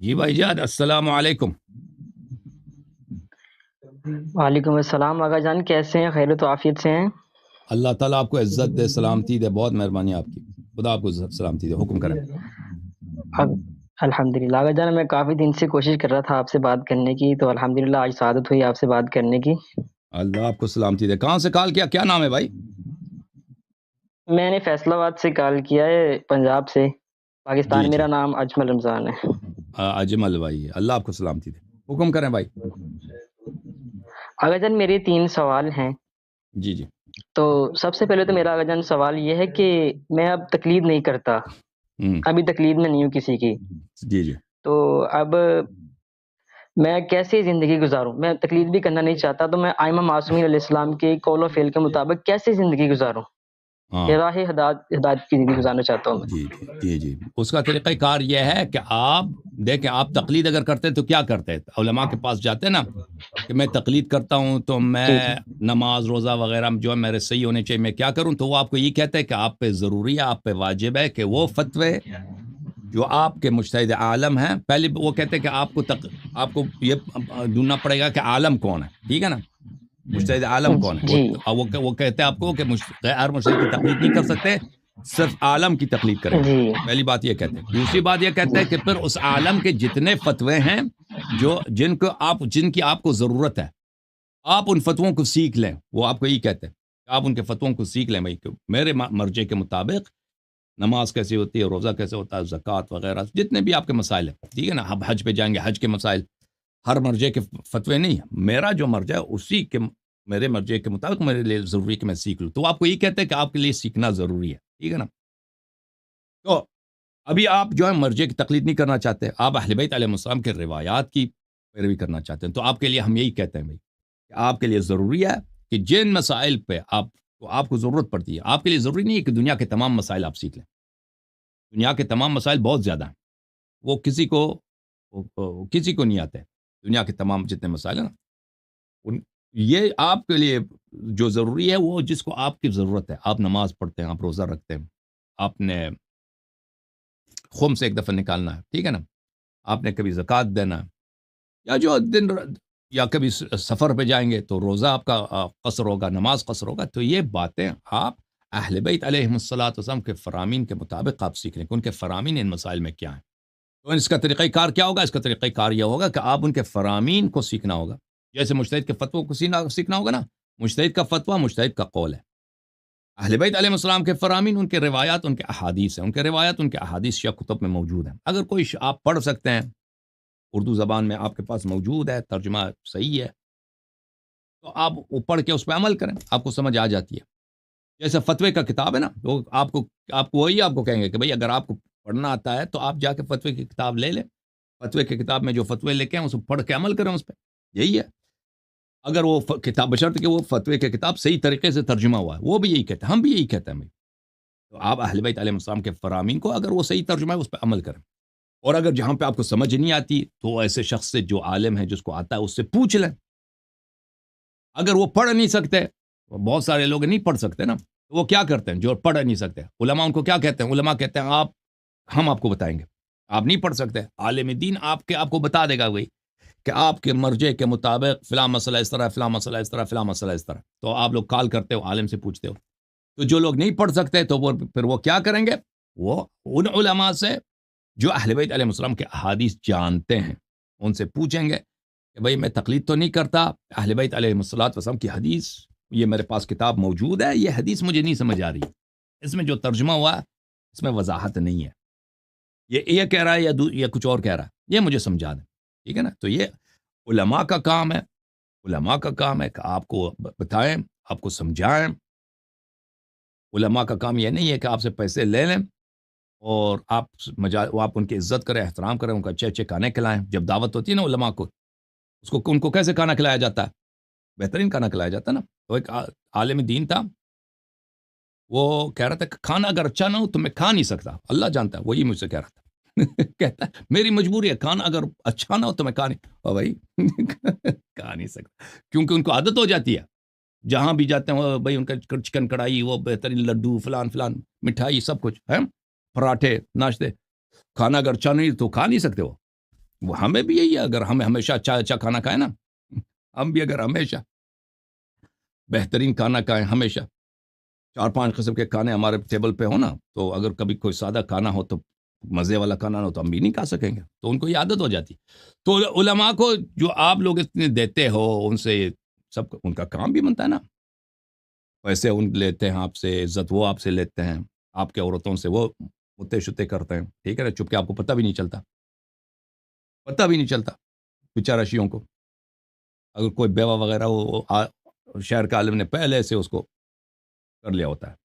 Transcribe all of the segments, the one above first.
جی بھائی جان، السلام علیکم۔ وعلیکم السلام آغا جان، کیسے ہیں؟ خیر و عافیت سے ہیں؟ اللہ تعالیٰ آپ کو عزت دے، سلامتی دے، بہت مہربانی آپ کی، خدا آپ کو سلامتی دے، حکم کریں۔ اب الحمدللہ آغا جان، میں کافی دن سے کوشش کر رہا تھا آپ سے بات کرنے کی، تو الحمدللہ آج سعادت ہوئی آپ سے بات کرنے کی۔ اللہ آپ کو سلامتی دے۔ کہاں سے کال کیا؟ کیا نام ہے بھائی؟ میں نے فیصل آباد سے کال کیا ہے، پنجاب سے، جی پاکستان۔ جی، میرا نام اجمل رمضان ہے۔ اجمل بھائی، اللہ آپ کو سلامتی دے، حکم کریں بھائی۔ آغا جان میرے 3 سوال ہیں۔ جی جی۔ تو سب سے پہلے تو میرا آغا جان سوال یہ ہے کہ میں اب تقلید نہیں کرتا، ہوں، ابھی تقلید میں نہیں ہوں کسی کی۔ جی جی۔ تو اب میں کیسے زندگی گزاروں؟ میں تقلید بھی کرنا نہیں چاہتا، تو میں ائمہ معصومین علیہ السلام کے قول و فعل کے مطابق کیسے زندگی گزاروں؟ ہاں، یہ راہ ہدایت کی زندگی گزارنا چاہتا ہوں میں۔ جی جی جی جی، اس کا طریقہ کار یہ ہے کہ آپ دیکھیں، آپ تقلید اگر کرتے تو کیا کرتے؟ علماء کے پاس جاتے نا کہ میں تقلید کرتا ہوں تو جی میں جی نماز روزہ وغیرہ جو ہے میرے صحیح ہونے چاہیے، میں کیا کروں؟ تو وہ آپ کو یہ کہتے ہیں کہ آپ پہ ضروری ہے، آپ پہ واجب ہے کہ وہ فتوے جو آپ کے مجتہد عالم ہیں، پہلے وہ کہتے ہیں کہ آپ کو یہ ڈھونڈنا پڑے گا کہ عالم کون ہے، ٹھیک ہے نا؟ مجتہد عالم کون ہے؟ جی وہ کہتے ہیں آپ کو کہ غیر مجتہد کی تقلید نہیں کر سکتے، صرف عالم کی تقلید کریں گے۔ جی پہلی بات یہ کہتے ہیں۔ دوسری بات یہ کہتے ہیں کہ پھر اس عالم کے جتنے فتوے ہیں جن کی آپ کو ضرورت ہے، آپ ان فتووں کو سیکھ لیں۔ وہ آپ کو یہ کہتے ہیں کہ آپ ان کے فتووں کو سیکھ لیں بھائی، کہ میرے مرجع کے مطابق نماز کیسی ہوتی ہے، روزہ کیسے ہوتا ہے، زکوٰۃ وغیرہ جتنے بھی آپ کے مسائل ہیں، ٹھیک ہے نا؟ اب حج پہ جائیں گے، حج کے مسائل، ہر مرجع کے فتوے نہیں، میرا جو مرجع ہے اسی کے، میرے مرجع کے مطابق میرے لیے ضروری کہ میں سیکھ لوں۔ تو وہ آپ کو یہ کہتے ہیں کہ آپ کے لیے سیکھنا ضروری ہے، ٹھیک ہے نا؟ تو ابھی آپ جو ہے مرجع کی تقلید نہیں کرنا چاہتے، آپ اہل بیت علیہ السلام کے روایات کی پیروی کرنا چاہتے ہیں، تو آپ کے لیے ہم یہی کہتے ہیں بھائی کہ آپ کے لیے ضروری ہے کہ جن مسائل پہ آپ کو ضرورت پڑتی ہے، آپ کے لیے ضروری نہیں ہے کہ دنیا کے تمام مسائل آپ سیکھ لیں۔ دنیا کے تمام مسائل بہت زیادہ ہیں، وہ کسی کو نہیں آتے۔ دنیا کے تمام جتنے مسائل ہیں نا، یہ آپ کے لیے جو ضروری ہے وہ جس کو آپ کی ضرورت ہے۔ آپ نماز پڑھتے ہیں، آپ روزہ رکھتے ہیں، آپ نے خم سے ایک دفعہ نکالنا ہے، ٹھیک ہے نا؟ آپ نے کبھی زکوٰۃ دینا ہے، یا جو دن یا کبھی سفر پہ جائیں گے تو روزہ آپ کا قصر ہوگا، نماز قصر ہوگا۔ تو یہ باتیں آپ اہل بیت علیہ السلام کے فرامین کے مطابق آپ سیکھ لیں کہ ان کے فرامین ان مسائل میں کیا ہیں۔ تو اس کا طریقہ کار کیا ہوگا؟ اس کا طریقہ کار یہ ہوگا کہ آپ ان کے فرامین کو سیکھنا ہوگا، جیسے مجتہد کے فتووں کو سیکھنا ہوگا نا۔ مجتہد کا فتویٰ مجتہد کا قول ہے، اہل بیت علیہ السلام کے فرامین ان کے روایات، ان کے احادیث ہیں، ان کے روایات، ان کے احادیث شیعہ کتب میں موجود ہیں۔ اگر کوئی آپ پڑھ سکتے ہیں، اردو زبان میں آپ کے پاس موجود ہے، ترجمہ صحیح ہے، تو آپ وہ پڑھ کے اس پہ عمل کریں، آپ کو سمجھ آ جاتی ہے۔ جیسے فتوے کا کتاب ہے نا، تو آپ کو وہی آپ کو کہیں گے کہ بھئی اگر آپ کو پڑھنا آتا ہے تو آپ جا کے فتوے کی کتاب لے لیں، فتوے کی کتاب میں جو فتوے لکھے ہیں اس کو پڑھ کے عمل کریں اس پہ، یہی ہے۔ اگر وہ کتاب بشرط کہ وہ فتوے کی کتاب صحیح طریقے سے ترجمہ ہوا ہے، وہ بھی یہی کہتے ہیں، ہم بھی یہی کہتے ہیں بھائی۔ تو آپ اہل بیت علیہ السلام کے فرامین کو اگر وہ صحیح ترجمہ ہے اس پہ عمل کریں، اور اگر جہاں پہ آپ کو سمجھ نہیں آتی تو ایسے شخص سے جو عالم ہے، جس کو آتا ہے، اس سے پوچھ لیں۔ اگر وہ پڑھ نہیں سکتے، بہت سارے لوگ نہیں پڑھ سکتے نا، تو وہ کیا کرتے ہیں؟ جو پڑھ نہیں سکتے، علماء ان کو کیا کہتے ہیں؟ علماء کہتے ہیں ہم آپ کو بتائیں گے، آپ نہیں پڑھ سکتے، عالم دین آپ کو بتا دے گا وہی کہ آپ کے مرجع کے مطابق فلاں مسئلہ اس طرح، فلاں مسئلہ اس طرح، فلاں مسئلہ اس طرح۔ تو آپ لوگ کال کرتے ہو، عالم سے پوچھتے ہو۔ تو جو لوگ نہیں پڑھ سکتے تو پھر وہ کیا کریں گے؟ وہ ان علماء سے جو اہل بیت علیہ السلام کے احادیث جانتے ہیں ان سے پوچھیں گے کہ بھئی میں تقلید تو نہیں کرتا، اہل بیت علیہ السلام کی حدیث یہ میرے پاس کتاب موجود ہے، یہ حدیث مجھے نہیں سمجھ آ رہی، اس میں جو ترجمہ ہوا ہے اس میں وضاحت نہیں ہے، یہ کہہ رہا ہے یا کچھ اور کہہ رہا ہے، یہ مجھے سمجھا دیں، ٹھیک ہے نا؟ تو یہ علماء کا کام ہے، علماء کا کام ہے کہ آپ کو بتائیں، آپ کو سمجھائیں۔ علماء کا کام یہ نہیں ہے کہ آپ سے پیسے لے لیں اور آپ ان کی عزت کریں، احترام کریں، ان کو اچھے اچھے کھانے کھلائیں۔ جب دعوت ہوتی ہے نا علماء کو، ان کو کیسے کھانا کھلایا جاتا ہے؟ بہترین کھانا کھلایا جاتا ہے نا۔ تو ایک عالم دین تھا، وہ کہہ رہا تھا کہ کھانا اگر اچھا نہ ہو تو میں کھا نہیں سکتا، اللہ جانتا ہے، وہی مجھ سے کہہ رہا تھا کہتا ہے میری مجبوری ہے، کھانا اگر اچھا نہ ہو تو میں کھا نہیں، بھائی کھا نہیں سکتا، کیونکہ ان کو عادت ہو جاتی ہے، جہاں بھی جاتے ہیں بھائی ان کا چکن کڑھائی، وہ بہترین لڈو، فلان فلان مٹھائی، سب کچھ ہے، پراٹھے، ناشتے، کھانا اگر اچھا نہیں تو کھا نہیں سکتے وہ، وہ ہمیں بھی یہی ہے، اگر ہمیں ہمیشہ اچھا کھانا کھائیں نا، ہم بھی اگر ہمیشہ بہترین کھانا کھائیں، ہمیشہ 4-5 قسم کے کھانے ہمارے ٹیبل پہ ہو نا، تو اگر کبھی کوئی سادہ کھانا ہو تو مزے والا کھانا نہ ہو تو ہم بھی نہیں کھا سکیں گے، تو ان کو یہ عادت ہو جاتی. تو علماء کو جو آپ لوگ اتنے دیتے ہو، ان سے سب ان کا کام بھی بنتا ہے نا، پیسے ان لیتے ہیں آپ سے، عزت وہ آپ سے لیتے ہیں، آپ کے عورتوں سے وہ متے شتے کرتے ہیں، ٹھیک ہے نا، چپ کے آپ کو پتہ بھی نہیں چلتا بیچارہ شیعوں کو. اگر کوئی بیوہ وغیرہ شہر کے عالم نے پہلے سے اس کو کر لیا ہوتا ہے،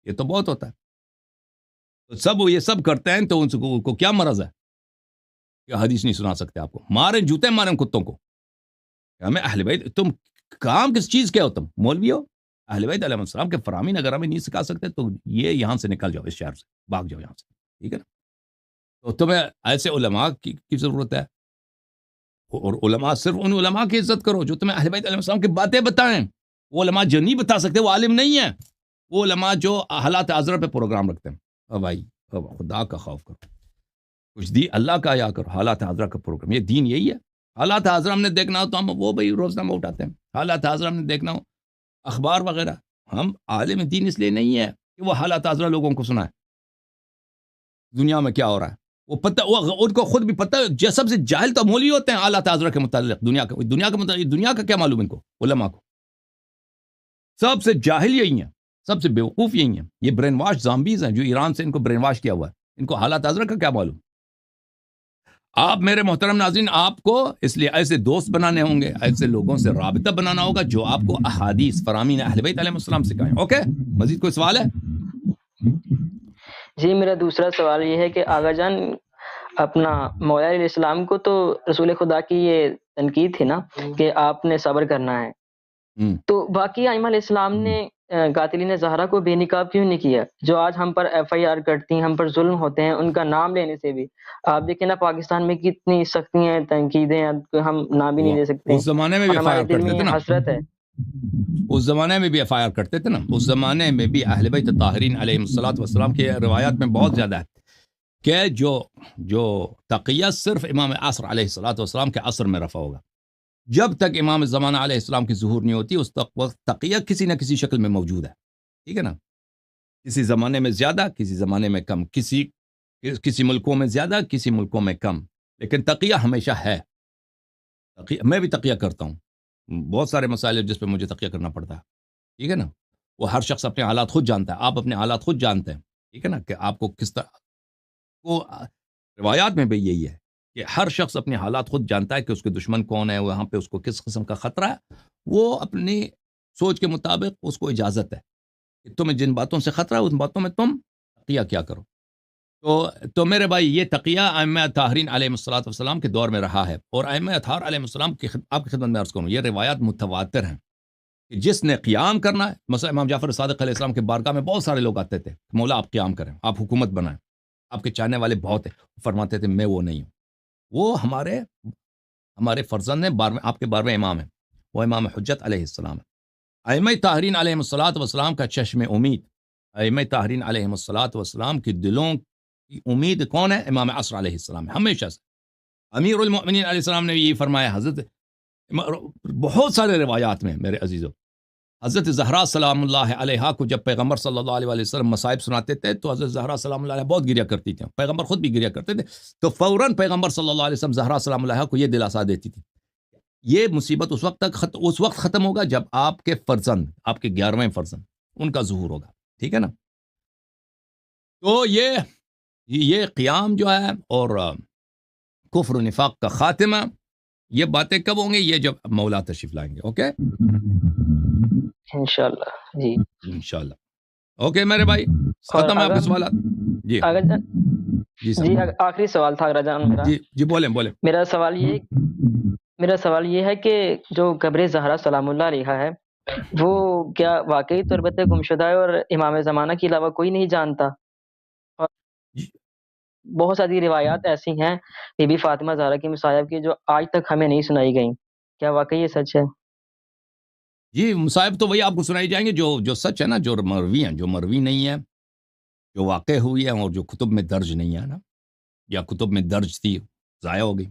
یہ تو بہت ہوتا ہے. تو یہ سب کرتے ہیں، تو ان کو کیا مرض ہے کہ حدیث نہیں سنا سکتے؟ آپ کو مارے جوتے مارے کتوں کو. ہمیں اہل بیت، تم کام کس چیز کے ہو؟ تم مولوی ہو؟ اہل بیت علیہ السلام کے فرامین اگر ہمیں نہیں سکھا سکتے تو یہ یہاں سے نکل جاؤ، اس شہر سے بھاگ جاؤ یہاں سے، ٹھیک ہے نا. تو تمہیں ایسے علماء کی ضرورت ہے، اور علماء صرف ان علماء کی عزت کرو جو تمہیں اہل بیت علیہ السلام کی باتیں بتائیں. وہ علماء جو نہیں بتا سکتے وہ عالم نہیں ہیں. وہ علماء جو حالات حاضرہ پہ پروگرام رکھتے ہیں، بھائی خدا کا خوف کرو، کچھ اللہ کا یا کرو. حالات حاضرہ کا پروگرام، یہ دین یہی ہے. حالات حاضرہ ہم نے دیکھنا ہو تو ہم وہ بھائی روزنامہ اٹھاتے ہیں. حالات حاضرہ ہم نے دیکھنا ہو، اخبار وغیرہ. ہم عالم دین اس لیے نہیں ہے کہ وہ حالات حاضرہ لوگوں کو سنائے دنیا میں کیا ہو رہا ہے. وہ پتہ، وہ ان کو خود بھی پتہ. سب سے جاہل تو مولوی ہوتے ہیں حالات حاضرہ کے متعلق. دنیا کے متعلق دنیا کا کیا معلوم ان کو، علماء کو. سب سے جاہل یہی ہیں، سب سے بیوقوف یہی ہیں. یہ برین واش زامبیز ہیں جو ایران سے ان کو برین واش کیا ہوا ہے. ان کو حالات حاضرہ کا کیا معلوم. آپ میرے محترم ناظرین، آپ کو اس لیے ایسے دوست بنانے ہوں گے، ایسے لوگوں سے رابطہ بنانا ہوگا جو آپ کو احادیث فرامین اہل بیت علیہ السلام سکھائیں. اوکے، مزید کوئی سوال ہے؟ جی، میرا دوسرا سوال یہ ہے کہ آغا جان، اپنا مولا علیہ السلام کو تو رسول خدا کی یہ تنقید تھی نا کہ آپ نے صبر کرنا ہے، تو باقی ائمہ علیہ السلام نے قاتلین زہرا کو بے نقاب کیوں نہیں کیا؟ جو آج ہم پر ایف آئی آر کرتی ہیں، ہم پر ظلم ہوتے ہیں، ان کا نام لینے سے بھی آپ دیکھیں نا پاکستان میں کتنی سختی ہیں، تنقیدیں، ہم نام بھی نہیں لے سکتے. اس زمانے میں بھی اور ایف آئی ہمارے آر دل کرتے میں تھے نا، حسرت ہے. اس زمانے میں بھی ایف آئی آر کرتے تھے نا. اس زمانے میں بھی اہل بیت طاہرین علیہ الصلوۃ والسلام کی روایات میں بہت زیادہ ہے کہ جو تقیہ صرف امام عصر علیہ الصلوۃ والسلام کے عصر میں رفع ہوگا. جب تک امام زمانہ علیہ السلام کی ظہور نہیں ہوتی اس وقت تقیہ کسی نہ کسی شکل میں موجود ہے، ٹھیک ہے نا. کسی زمانے میں زیادہ، کسی زمانے میں کم، کسی ملکوں میں زیادہ، کسی ملکوں میں کم، لیکن تقیہ ہمیشہ ہے. میں بھی تقیہ کرتا ہوں. بہت سارے مسائل ہیں جس پہ مجھے تقیہ کرنا پڑتا ہے، ٹھیک ہے نا. وہ ہر شخص اپنے حالات خود جانتا ہے، آپ اپنے حالات خود جانتے ہیں، ٹھیک ہے نا، کہ آپ کو کس طرح. وہ روایات میں بھی یہی ہے کہ ہر شخص اپنے حالات خود جانتا ہے کہ اس کے دشمن کون ہے، وہاں پہ اس کو کس قسم کا خطرہ ہے. وہ اپنی سوچ کے مطابق اس کو اجازت ہے کہ تمہیں جن باتوں سے خطرہ ہے ان باتوں میں تم تقیہ کیا کرو. تو میرے بھائی، یہ تقیہ ائمہ طاہرین علیہ الصلوۃ والسلام کے دور میں رہا ہے. اور ائمہ اطہار علیہ السلام کی آپ کی خدمت میں عرض کروں، یہ روایات متواتر ہیں کہ جس نے قیام کرنا ہے. مثلا امام جعفر صادق علیہ السلام کے بارگاہ میں بہت سارے لوگ آتے تھے، مولا آپ قیام کریں، آپ حکومت بنائیں، آپ کے چاہنے والے بہت ہیں. فرماتے تھے میں وہ نہیں ہوں، وہ ہمارے فرزند ہیں، آپ کے 12ویں امام ہیں، وہ امام حجت علیہ السلام ہے. ائمہ طاہرین علیہ الصلوۃ والسلام کا چشم امید، ائمہ طاہرین علیہ الصلوۃ والسلام کے دلوں کی امید کون ہے؟ امام عصر علیہ السلام ہے ہمیشہ سے. امیر المؤمنین علیہ السلام نے یہ فرمایا. حضرت بہت سارے روایات میں میرے عزیزو، حضرت زہرا سلام اللہ علیہا کو جب پیغمبر صلی اللہ علیہ وسلم مصائب سناتے تھے تو حضرت زہرا سلام اللہ علیہ بہت گریا کرتی تھیں، پیغمبر خود بھی گریا کرتے تھے. تو فوراً پیغمبر صلی اللہ علیہ وسلم زہرا سلام اللہ کو یہ دلاسا دیتی تھی، یہ مصیبت اس وقت ختم ہوگا جب آپ کے فرزند، آپ کے 11ویں فرزند، ان کا ظہور ہوگا، ٹھیک ہے نا. تو یہ قیام جو ہے اور کفر و نفاق کا خاتمہ، یہ باتیں کب ہوں گے؟ یہ جب مولا تشریف لائیں گے. اوکے، انشاءاللہ. جی انشاءاللہ. اوکے میرے بھائی، اور ختم ہے آپ کے سوالات؟ جی جی جی، سر، آخری سوال تھا آغا جان میرا. جی بولیں. میرا سوال یہ ہے کہ جو قبر زہرا سلام اللہ علیہا ہے، وہ کیا واقعی تربت گمشدہ ہے اور امام زمانہ کے علاوہ کوئی نہیں جانتا؟ اور بہت ساری روایات ایسی ہیں بی بی فاطمہ زہرا کی مصائب کی جو آج تک ہمیں نہیں سنائی گئیں، کیا واقعی یہ سچ ہے؟ جی، مصائب تو وہی آپ کو سنائی جائیں گے جو سچ ہے نا، جو مروی ہیں. جو مروی نہیں ہے، جو واقع ہوئی ہے اور جو کتب میں درج نہیں ہے نا، یا کتب میں درج تھی ضائع ہو گئی،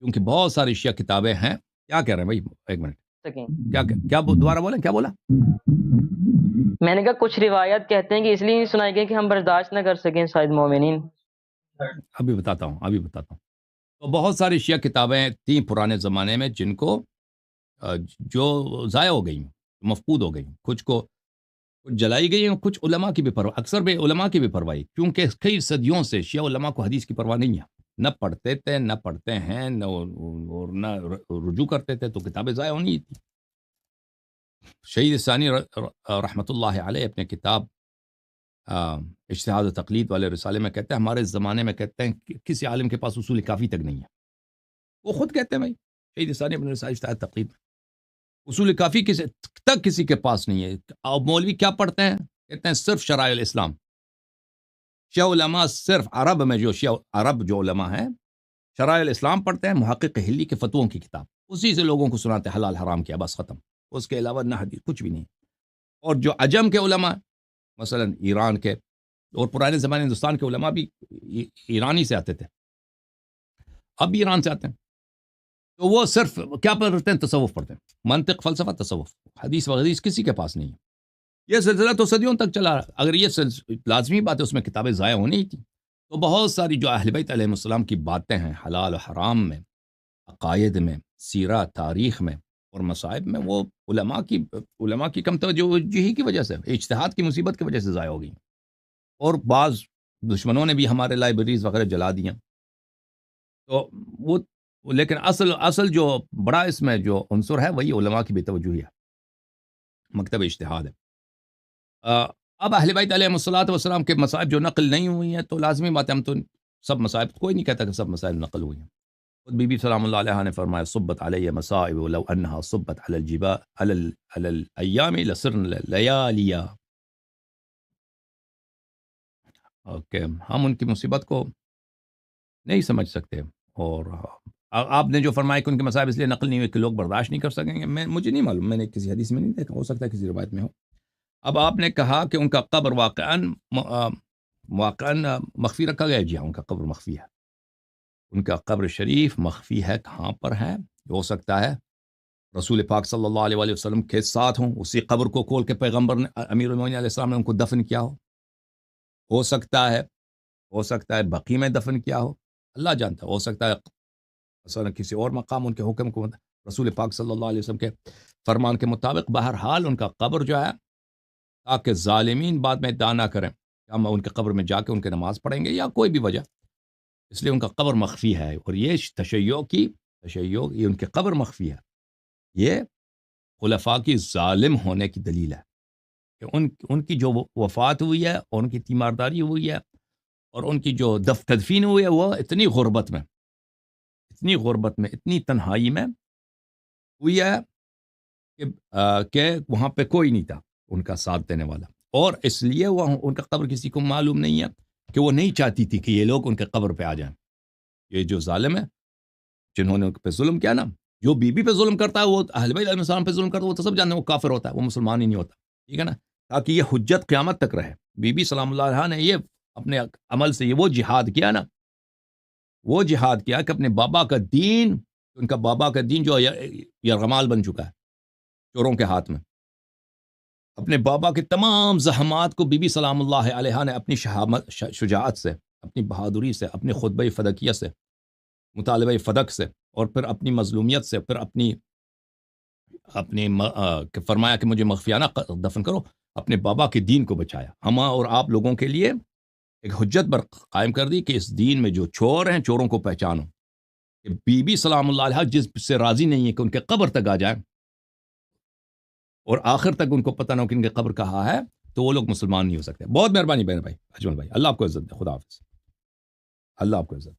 کیونکہ بہت ساری شیعہ کتابیں ہیں. کیا کہہ رہے ہیں بھائی؟ ایک منٹ. کیا دوبارہ بولیں، کیا بولا؟ میں نے کہا کچھ روایت کہتے ہیں کہ اس لیے نہیں سنائی گئی کہ ہم برداشت نہ کر سکیں شاید مومنین. ابھی بتاتا ہوں. تو بہت ساری شیعہ کتابیں تھیں پرانے زمانے میں جن کو جو ضائع ہو گئی، مفقود ہو گئی. کچھ جلائی گئی ہیں، کچھ علماء کی بھی پرواہ، اکثر بے علماء کی بھی پرواہ، کیونکہ کئی صدیوں سے شیعہ علماء کو حدیث کی پرواہ نہیں ہے. نہ پڑھتے تھے، نہ پڑھتے ہیں، نہ رجوع کرتے تھے، تو کتابیں ضائع ہونی تھی. شہید ثانی رحمۃ اللہ علیہ اپنے کتاب اجتہاد و تقلید والے رسالے میں کہتے ہیں، ہمارے زمانے میں کہتے ہیں کہ کسی عالم کے پاس اصول کافی تک نہیں ہے. وہ خود کہتے ہیں بھائی، شہید ثانی اپنے رسالے اجتہاد تقلید میں اصول کافی کسی کے پاس نہیں ہے. اور مولوی کیا پڑھتے ہیں؟ کہتے ہیں صرف شرائع الاسلام. شیعہ علماء صرف عرب میں عرب جو علماء ہیں شرائع الاسلام پڑھتے ہیں، محقق حلی کے فتووں کی کتاب، اسی سے لوگوں کو سناتے ہیں حلال حرام کیا، بس ختم. اس کے علاوہ نہ حدیث کچھ بھی نہیں. اور جو عجم کے علماء مثلا ایران کے اور پرانے زمانے ہندوستان کے علماء بھی ایرانی سے آتے تھے، اب بھی ایران سے آتے ہیں، تو وہ صرف کیا پڑھتے ہیں؟ تصوف پڑھتے ہیں، منطق، فلسفہ، تصوف. حدیث وغیرہ کسی کے پاس نہیں ہے. یہ سلسلہ تو صدیوں تک چلا. اگر یہ لازمی بات ہے اس میں کتابیں ضائع ہونی ہی تھی. تو بہت ساری جو اہل بیت علیہ السلام کی باتیں ہیں حلال و حرام میں، عقائد میں، سیرہ، تاریخ میں اور مصائب میں، وہ علماء کی کم توجہی کی وجہ سے، اجتہاد کی مصیبت کی وجہ سے ضائع ہو گئی. اور بعض دشمنوں نے بھی ہمارے لائبریریز وغیرہ جلا دیا. تو وہ لیکن اصل جو بڑا اس میں جو عنصر ہے وہی علماء کی بے توجہی ہے، مکتب اجتہاد ہے. اب اہل بیت علیہ الصلوۃ والسلام کے مصائب جو نقل نہیں ہوئی ہیں تو لازمی بات ہے، ہم تو سب مصائب، کوئی نہیں کہتا کہ سب مصائب نقل ہوئی ہیں. خود بی بی سلام اللہ علیہ نے فرمایا صبت علیہ مصائب ولو انہا صبت علی الجبال علی الایام لسرن لیالیا. اوکے، ہم ان کی مصیبت کو نہیں سمجھ سکتے. اور آپ نے جو فرمایا کہ ان کے مصائب اس لیے نقل نہیں ہوئے کہ لوگ برداشت نہیں کر سکیں گے، مجھے نہیں معلوم، میں نے کسی حدیث میں نہیں دیکھا، ہو سکتا ہے کسی روایت میں ہو. اب آپ نے کہا کہ ان کا قبر واقعاً مخفی رکھا گیا. جی ہاں، ان کا قبر مخفی ہے. ان کا قبر شریف مخفی ہے. کہاں پر ہے؟ ہو سکتا ہے رسول پاک صلی اللہ علیہ وسلم کے ساتھ ہوں، اسی قبر کو کھول کے پیغمبر نے، امیر المومنین علیہ السلام نے ان کو دفن کیا ہو سکتا ہے بقیع میں دفن کیا ہو، اللہ جانتا. ہو سکتا ہے مثلا کسی اور مقام ان کے حکم کو، رسول پاک صلی اللہ علیہ وسلم کے فرمان کے مطابق. بہرحال ان کا قبر جو ہے، تاکہ ظالمین بعد میں ادعا نہ کریں کہ ہم ان کے قبر میں جا کے ان کے نماز پڑھیں گے یا کوئی بھی وجہ، اس لیے ان کا قبر مخفی ہے. اور یہ تشیع یہ ان کی قبر مخفی ہے، یہ خلفاء کی ظالم ہونے کی دلیل ہے کہ ان کی جو وفات ہوئی ہے اور ان کی تیمارداری ہوئی ہے اور ان کی جو تدفین ہوئی ہے، وہ اتنی غربت میں، اتنی تنہائی میں ہوئی ہے کہ وہاں پہ کوئی نہیں تھا ان کا ساتھ دینے والا. اور اس لیے وہ ان کا قبر کسی کو معلوم نہیں ہے کہ وہ نہیں چاہتی تھی کہ یہ لوگ ان کے قبر پہ آ جائیں. یہ جو ظالم ہے جنہوں نے ان پہ ظلم کیا نا، جو بی بی پہ ظلم کرتا ہے، وہ اہل بیت علیہ السلام پہ ظلم کرتا ہے، وہ تو سب جانتے ہیں وہ کافر ہوتا ہے، وہ مسلمان ہی نہیں ہوتا. ٹھیک ہے نا، تاکہ یہ حجت قیامت تک رہے. بی بی سلام اللہ علیہ نے یہ اپنے عمل سے یہ وہ جہاد کیا نا، وہ جہاد کیا کہ اپنے بابا کا دین، ان کا بابا کا دین جو یرغمال بن چکا ہے چوروں کے ہاتھ میں، اپنے بابا کے تمام زحمات کو بی بی سلام اللہ علیہ نے اپنی شجاعت سے، اپنی بہادری سے، اپنی خطبہ فدقیہ سے، مطالبہ فدق سے، اور پھر اپنی مظلومیت سے، پھر اپنی فرمایا کہ مجھے مخفیانہ دفن کرو، اپنے بابا کے دین کو بچایا. ہم اور آپ لوگوں کے لیے ایک حجت پر قائم کر دی کہ اس دین میں جو چور ہیں، چوروں کو پہچانو. کہ بی بی سلام اللہ علیہ جس سے راضی نہیں ہے کہ ان کے قبر تک آ جائیں اور آخر تک ان کو پتہ نہ ہو کہ ان کے قبر کہاں ہے، تو وہ لوگ مسلمان نہیں ہو سکتے. بہت مہربانی بہن بھائی، اجمل بھائی، اللہ آپ کو عزت دے. خدا حافظ. اللہ آپ کو عزت.